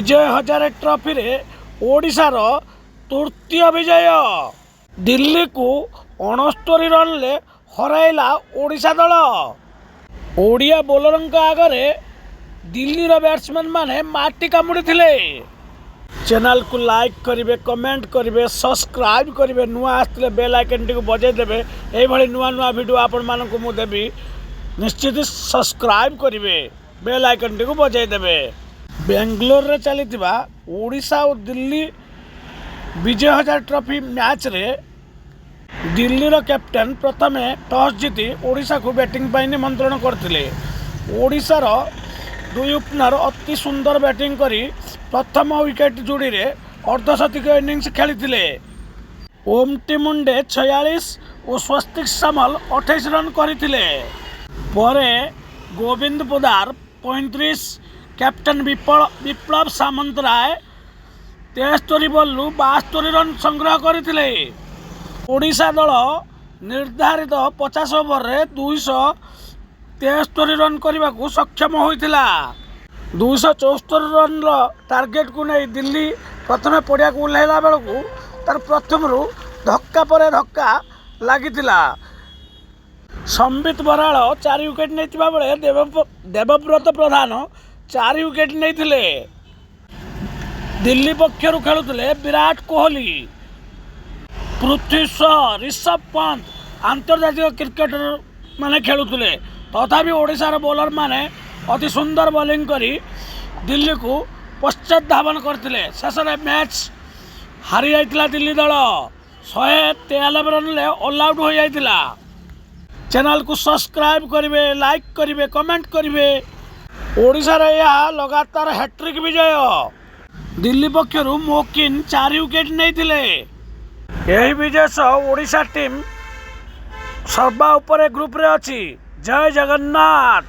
Vijay Hazare trophy रे ओडिशार तृतीय विजय। दिल्ली को 69 रन ले हराइला ओडिशा दल। ओडिया बोलर आगे दिल्ली बैट्समैन माने माटी कामुड़ी थिले। चैनल को लाइक करेंगे, कमेंट करेंगे, सब्सक्राइब करेंगे, नुआ आसते बेल आइकन टी बजाई देवे। ये नुआ नुआ वीडियो आपण मानक मु देवी, निश्चित सब्सक्राइब करेंगे, बेल आइकन टी बजाई देवे। बेंगलोर रे चली ओडिशा और दिल्ली विजय हजार ट्रॉफी मैच रे दिल्ली रो कैप्टेन प्रथमे टॉस जीति ओडिशा को बैटिंग पर निमंत्रण करथिले। ओडिशा रो दुई ओपनर अति सुंदर बैटिंग करी प्रथम विकेट जोड़ी रे अर्धशतक इनिंग्स खेली। ओमटी मुंडे 46 और स्वस्तिक सामल 28 रन करथिले। परे गोविंद पोदार 35, कैप्टेन विप्लव सामंतराय 73 बल्लू 72 रन संग्रह करथिले। ओडिशा दल निर्धारित 50 ओवर रे 273 रन करने को सक्षम होइतिला। 274 रन टार्गेट को नहीं दिल्ली प्रथम पड़िया को ओह्लैला बेलू तार प्रथम धक्का पर धक्का लगितिला। संबित बराड़ 4 विकेट नहीं बेले देवव्रत प्रधान 4 विकेट नहीं। दिल्ली पक्षर खेलुले विराट कोहली, पृथ्वी शॉ, ऋषभ पंत आंतर्जातिक क्रिकेटर माने खेलुले। तथापि ओडिशार बॉलर माने अति सुंदर बॉलिंग करी दिल्ली को पश्चात धावन करथिले। शेष मैच हारी जाइतिला दिल्ली दल 193 रन ले ऑल आउट हो जाइतिला। चैनल को सब्सक्राइब करेंगे, लाइक करेंगे, कमेंट करेंगे। ओडिशार यह लगातार हैट्रिक विजय। दिल्ली पक्षर मोकिन 4 विकेट नहीं। यही विजय सह ओडिशा टीम सर्वा उपरे ग्रुप रे अछि। जय जगन्नाथ।